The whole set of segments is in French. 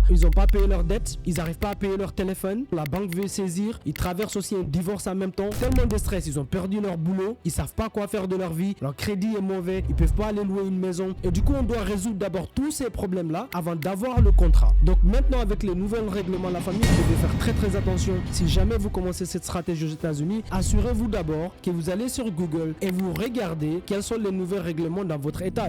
là, ils n'ont pas payé leurs dettes, ils n'arrivent pas à payer leur téléphone, la banque veut saisir, ils traversent aussi un divorce en même temps, tellement de stress, ils ont perdu leur boulot, ils savent pas quoi faire de leur vie, leur crédit est mauvais, ils peuvent pas aller louer une maison et du coup on doit résoudre d'abord tous ces problèmes là avant d'avoir le contrat. Donc maintenant avec les nouvelles règlements de la famille, vous devez faire très attention. Si jamais vous commencez cette stratégie aux États-Unis, assurez-vous d'abord que vous allez sur Google et vous regardez quels sont les nouveaux règlements dans votre état.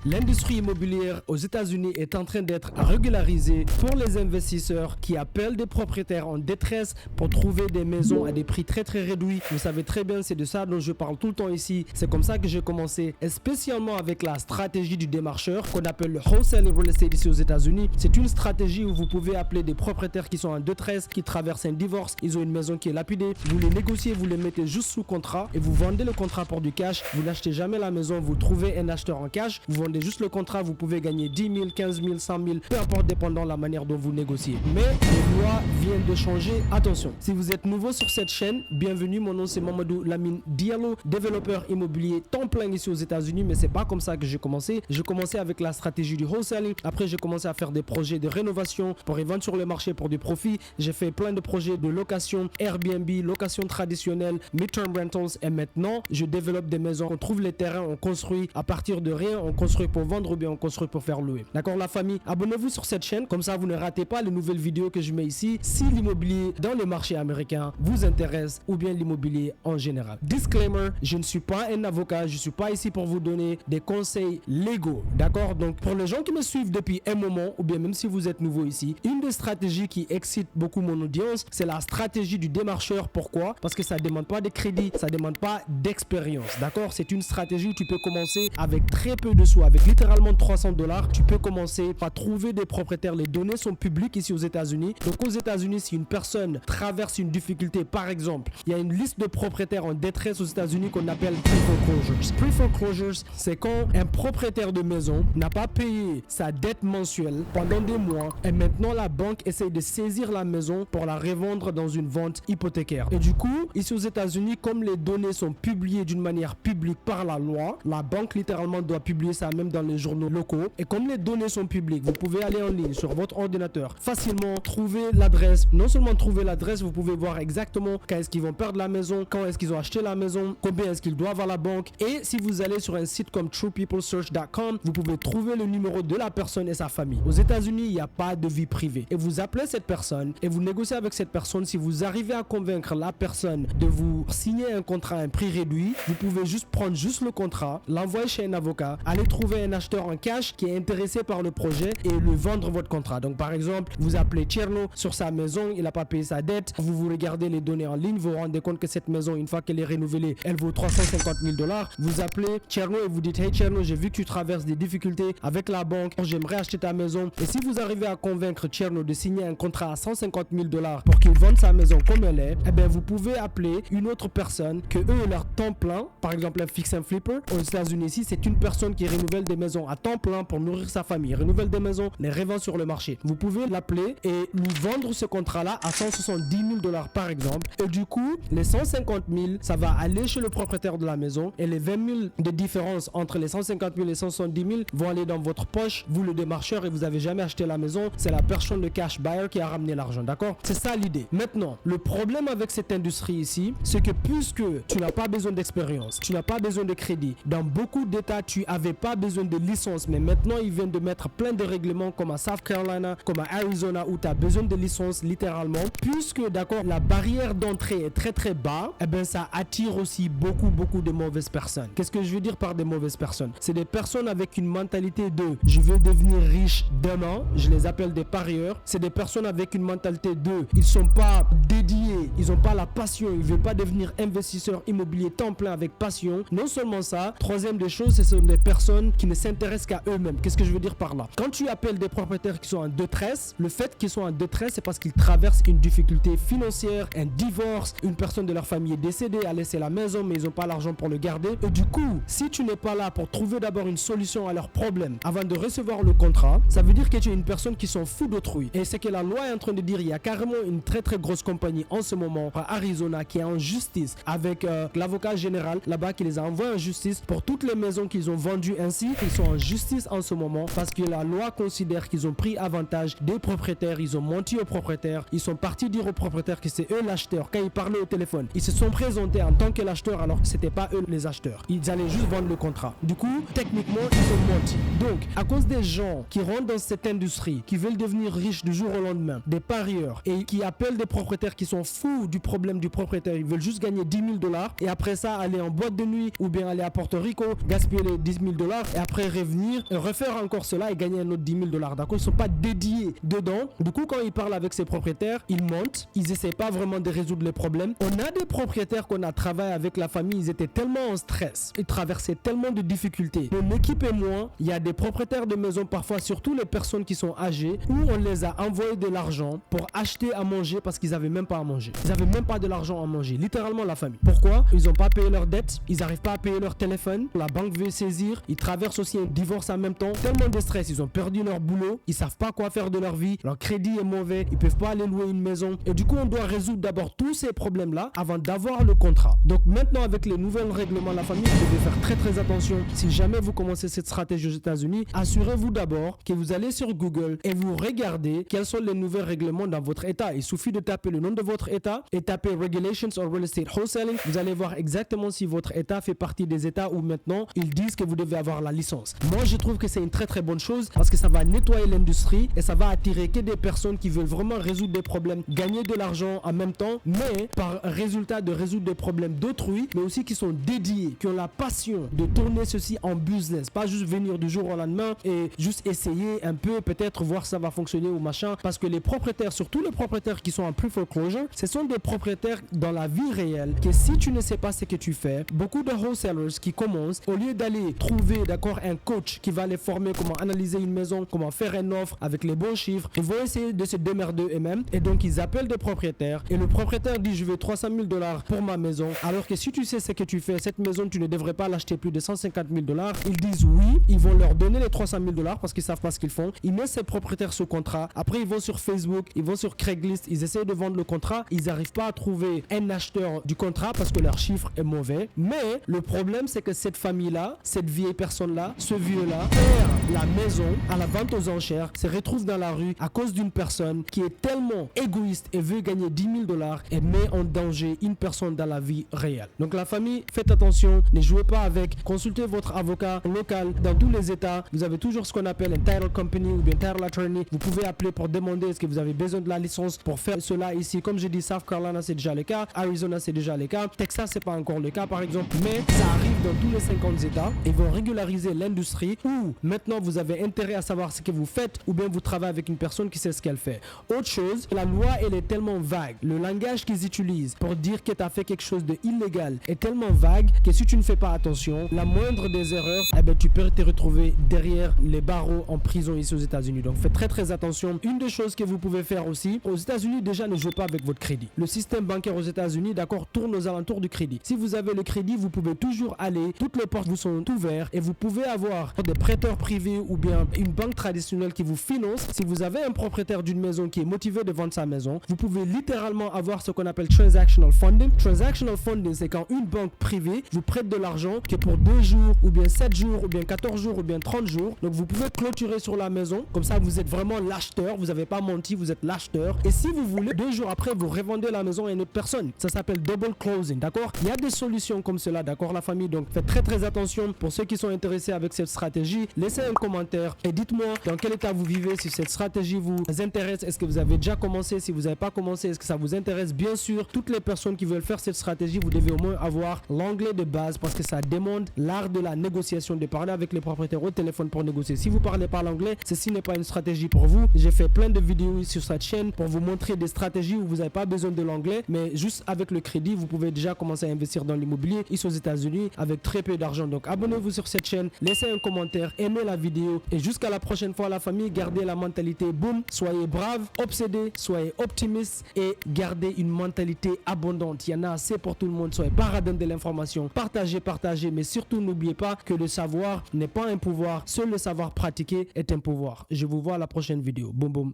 L'industrie immobilière aux États-Unis est en train d'être régularisée pour les investisseurs qui appellent des propriétaires en détresse pour trouver des maisons à des prix très réduits. Vous savez très bien, c'est de ça dont je parle tout le temps ici. C'est comme ça que j'ai commencé, et spécialement avec la stratégie du démarcheur qu'on appelle le wholesale real estate ici aux États-Unis. C'est une stratégie où vous pouvez appeler des propriétaires qui sont en détresse, qui traversent un divorce, ils ont une maison qui est lapidée. Vous les négociez, vous les mettez juste sous contrat et vous vendez le contrat pour du cash. Vous n'achetez jamais la maison, vous trouvez un acheteur en cash, vous vendez juste le contrat, vous pouvez gagner 10 000, 15 000, 100 000, peu importe dépendant de la manière dont vous négociez. Mais les lois viennent de changer. Attention, si vous êtes nouveau sur cette chaîne, bienvenue, mon nom c'est Mamadou Lamine Diallo, développeur immobilier temps plein ici aux États-Unis, mais c'est pas comme ça que j'ai commencé. J'ai commencé avec la stratégie du wholesaling, après j'ai commencé à faire des projets de rénovation pour y vendre sur le marché pour du profit. J'ai fait plein de projets de location, Airbnb, location traditionnelle, midterm rentals et maintenant je développe des maisons. On trouve les terrains, on construit à partir de rien, on construit pour vendre ou bien on construit pour faire louer. D'accord la famille? Abonnez-vous sur cette chaîne, comme ça vous ne ratez pas les nouvelles vidéos que je mets ici si l'immobilier dans le marché américain vous intéresse ou bien l'immobilier en général. Disclaimer, je ne suis pas un avocat, je suis pas ici pour vous donner des conseils légaux. D'accord? Donc pour les gens qui me suivent depuis un moment ou bien même si vous êtes nouveau ici, une des stratégies qui excite beaucoup mon audience, c'est la stratégie du démarcheur. Pourquoi? Parce que ça ne demande pas de crédit, ça ne demande pas d'expérience. D'accord? C'est une stratégie où tu peux commencer avec très peu de sous, avec littéralement $300, tu peux commencer par trouver des propriétaires. Les données sont publiques ici aux États-Unis. Donc aux États-Unis, si une personne traverse une difficulté, par exemple, il y a une liste de propriétaires en détresse aux États-Unis qu'on appelle pre-foreclosures. Pre-foreclosures, c'est quand un propriétaire de maison n'a pas payé sa dette mensuelle pendant des mois et maintenant la banque essaye de saisir la maison pour la revendre dans une vente hypothécaire. Et du coup, ici aux États-Unis, comme les données sont publiées d'une manière publique par la loi, la banque littéralement doit publier ça même dans les journaux locaux. Et comme les données sont publiques, vous pouvez aller en ligne sur votre ordinateur, facilement trouver l'adresse. Non seulement trouver l'adresse, vous pouvez voir exactement quand est-ce qu'ils vont perdre la maison, quand est-ce qu'ils ont acheté la maison, combien est-ce qu'ils doivent à la banque. Et si vous allez sur un site comme truepeoplesearch.com, vous pouvez trouver le numéro de la personne et sa famille. Aux États-Unis, il n'y a pas de vie privée. Et vous appelez cette personne et vous négociez avec cette personne. Si vous arrivez à convaincre la personne de vous signer un contrat à un prix réduit, vous pouvez juste prendre juste le contrat, l'envoyer chez un avocat, aller trouver un acheteur en cash qui est intéressé par le projet et lui vendre votre contrat. Donc par exemple, vous appelez Tcherno sur sa maison, il n'a pas payé sa dette, vous regardez les données en ligne, vous vous rendez compte que cette maison, une fois qu'elle est renouvelée, elle vaut $350 000. Vous appelez Tcherno et vous dites: hey Tcherno, j'ai vu que tu traverses des difficultés avec la banque, j'aimerais acheter ta maison. Et si vous arrivez à convaincre Tcherno de signer un contrat à $150 000 pour qu'il vende sa maison comme elle est, eh bien vous pouvez appeler une autre personne que eux leur temps plein, par exemple un fix and flipper aux États-Unis. Ici, c'est une personne qui renouvelle des maisons à temps plein pour nourrir sa famille, renouvelle des maisons, les revend sur le marché. Vous pouvez l'appeler et lui vendre ce contrat-là à $170 000 par exemple. Et du coup, les 150 000, ça va aller chez le propriétaire de la maison et les 20 000 de différence entre les 150 000 et 170 000 vont aller dans votre poche, vous le démarcheur, et vous n'avez jamais acheté la maison. C'est la personne de cash buyer qui a ramené l'argent, d'accord? C'est ça l'idée. Maintenant, le problème avec cette industrie ici, c'est que puisque tu n'as pas besoin d'expérience, tu n'as pas besoin de crédit, dans beaucoup d'états, tu n'avais pas besoin de licence, mais maintenant, ils viennent de mettre plein de règlements comme à South Carolina, comme à Arizona, où tu as besoin de licence littéralement, puisque d'accord, la barrière d'entrée est très bas, et bien ça attire aussi beaucoup de mauvaises personnes. Qu'est-ce que je veux dire par des mauvaises personnes? C'est des personnes avec une mentalité de je veux devenir riche demain, je les appelle des parieurs. C'est des personnes avec une mentalité de ils sont pas dédiés, ils ont pas la passion, ils veulent pas devenir investisseurs immobiliers temps plein avec passion. Non seulement ça, troisième des choses, ce sont des personnes qui ne s'intéressent qu'à eux-mêmes. Qu'est-ce que je veux dire par là? Quand tu appelles des propriétaires qui sont en détresse, le fait qu'ils sont en détresse, c'est parce qu'ils traversent une difficulté financière, un divorce, une personne de leur famille est décédée, a laissé la maison mais ils n'ont pas l'argent pour le garder. Et du coup, si tu n'es pas là pour trouver d'abord une solution à leurs problèmes avant de recevoir le contrat, ça veut dire que tu es une personne qui s'en fout d'autrui. Et c'est que la loi est en train de dire, il y a carrément une très grosse compagnie en ce moment à Arizona qui est en justice avec l'avocat général là-bas qui les a envoyés en justice pour toutes les maisons qu'ils ont vendues ainsi aussi, ils sont en justice en ce moment parce que la loi considère qu'ils ont pris avantage des propriétaires, ils ont menti aux propriétaires, ils sont partis dire aux propriétaires que c'est eux l'acheteur. Quand ils parlaient au téléphone, ils se sont présentés en tant que l'acheteur alors que c'était pas eux les acheteurs. Ils allaient juste vendre le contrat. Du coup, techniquement, ils ont menti. Donc, à cause des gens qui rentrent dans cette industrie, qui veulent devenir riches du jour au lendemain, des parieurs et qui appellent des propriétaires qui sont fous du problème du propriétaire, ils veulent juste gagner 10 000 $ et après ça aller en boîte de nuit ou bien aller à Porto Rico, gaspiller les 10 000 $ et après revenir et refaire encore cela et gagner un autre 10 000 $. D'accord, ils sont pas dédiés dedans. Du coup, quand ils parlent avec ces propriétaires, ils mentent, ils essaient pas vraiment de résoudre les problèmes. On a des propriétaires qu'on a travaillé avec la famille, ils étaient tellement en stress, ils traversaient tellement de difficultés. Mon équipe et moi, il y a des propriétaires de maisons parfois, surtout les personnes qui sont âgées, où on les a envoyé de l'argent pour acheter à manger parce qu'ils avaient même pas à manger. Ils avaient même pas de l'argent à manger, littéralement la famille. Pourquoi? Ils ont pas payé leurs dettes, ils arrivent pas à payer leur téléphone, la banque veut saisir, ils traversent aussi un divorce en même temps, tellement de stress, ils ont perdu leur boulot, ils savent pas quoi faire de leur vie, leur crédit est mauvais, ils peuvent pas aller louer une maison et du coup on doit résoudre d'abord tous ces problèmes là avant d'avoir le contrat. Donc maintenant avec les nouveaux règlements de la famille, vous devez faire très attention. Si jamais vous commencez cette stratégie aux États-Unis, assurez-vous d'abord que vous allez sur Google et vous regardez quels sont les nouveaux règlements dans votre état. Il suffit de taper le nom de votre état et taper Regulations or Real Estate Wholesaling. Vous allez voir exactement si votre état fait partie des états où maintenant ils disent que vous devez avoir la licence. Moi je trouve que c'est une très bonne chose parce que ça va nettoyer l'industrie et ça va attirer que des personnes qui veulent vraiment résoudre des problèmes, gagner de l'argent en même temps, mais par résultat de résoudre des problèmes d'autrui, mais aussi qui sont dédiés, qui ont la passion de tourner ceci en business, pas juste venir du jour au lendemain et juste essayer un peu, peut-être voir si ça va fonctionner ou machin, parce que les propriétaires, surtout les propriétaires qui sont en pre-foreclosure, ce sont des propriétaires dans la vie réelle que si tu ne sais pas ce que tu fais, beaucoup de wholesalers qui commencent, au lieu d'aller trouver d'accord un coach qui va les former comment analyser une maison, comment faire une offre avec les bons chiffres, ils vont essayer de se démerder eux-mêmes et donc ils appellent des propriétaires et le propriétaire dit je veux 300 000 $ pour ma maison, alors que si tu sais ce que tu fais, cette maison tu ne devrais pas l'acheter plus de 150 000 $. Ils disent oui, ils vont leur donner les 300 000 $ parce qu'ils savent pas ce qu'ils font. Ils mettent ces propriétaires sous contrat. Après ils vont sur Facebook, ils vont sur Craigslist, ils essaient de vendre le contrat. Ils n'arrivent pas à trouver un acheteur du contrat parce que leur chiffre est mauvais. Mais le problème c'est que cette famille-là, cette vieille personne-là, ce vieux-là perd la maison à la vente aux enchères, se retrouve dans la rue à cause d'une personne qui est tellement égoïste et veut gagner 10 000 $ et met en danger une personne dans la vie réelle. Donc la famille, faites attention, ne jouez pas avec, consultez votre avocat local dans tous les états. Vous avez toujours ce qu'on appelle un title company ou bien title attorney. Vous pouvez appeler pour demander est-ce que vous avez besoin de la licence pour faire cela ici. Comme je dis, South Carolina c'est déjà le cas, Arizona c'est déjà le cas, Texas c'est pas encore le cas par exemple, mais ça arrive dans tous les 50 états. Ils vont régulariser l'industrie où maintenant vous avez intérêt à savoir ce que vous faites ou bien vous travaillez avec une personne qui sait ce qu'elle fait. Autre chose, la loi elle est tellement vague, le langage qu'ils utilisent pour dire que tu as fait quelque chose de illégal est tellement vague que si tu ne fais pas attention, la moindre des erreurs, eh ben, tu peux te retrouver derrière les barreaux en prison ici aux États-Unis. Donc faites très attention. Une des choses que vous pouvez faire aussi, aux États-Unis déjà ne jouez pas avec votre crédit. Le système bancaire aux États-Unis, d'accord, tourne aux alentours du crédit. Si vous avez le crédit, vous pouvez toujours aller, toutes les portes vous sont ouvertes et vous pouvez avoir des prêteurs privés ou bien une banque traditionnelle qui vous finance. Si vous avez un propriétaire d'une maison qui est motivé de vendre sa maison, vous pouvez littéralement avoir ce qu'on appelle transactional funding. Transactional funding, c'est quand une banque privée vous prête de l'argent que pour 2 jours ou bien 7 jours ou bien 14 jours ou bien 30 jours. Donc vous pouvez clôturer sur la maison. Comme ça, vous êtes vraiment l'acheteur. Vous n'avez pas menti, vous êtes l'acheteur. Et si vous voulez, 2 jours après, vous revendez la maison à une autre personne. Ça s'appelle double closing, d'accord? Il y a des solutions comme cela, d'accord, la famille? Donc faites très attention. Pour ceux qui sont intéressés avec cette stratégie, laissez un commentaire et dites-moi dans quel état vous vivez, si cette stratégie vous intéresse. Est-ce que vous avez déjà commencé? Si vous n'avez pas commencé, est-ce que ça vous intéresse? Bien sûr, toutes les personnes qui veulent faire cette stratégie, vous devez au moins avoir l'anglais de base parce que ça demande l'art de la négociation, de parler avec les propriétaires au téléphone pour négocier. Si vous parlez pas l'anglais, ceci n'est pas une stratégie pour vous. J'ai fait plein de vidéos sur cette chaîne pour vous montrer des stratégies où vous n'avez pas besoin de l'anglais, mais juste avec le crédit, vous pouvez déjà commencer à investir dans l'immobilier ici aux États-Unis avec très peu d'argent. Donc abonnez-vous sur cette chaîne, laissez un commentaire, aimez la vidéo et jusqu'à la prochaine fois la famille, gardez la mentalité boom, soyez braves, obsédés, soyez optimistes et gardez une mentalité abondante. Il y en a assez pour tout le monde. Soyez paradins de l'information, partagez, mais surtout n'oubliez pas que le savoir n'est pas un pouvoir, seul le savoir pratiqué est un pouvoir. Je vous vois à la prochaine vidéo. Boum.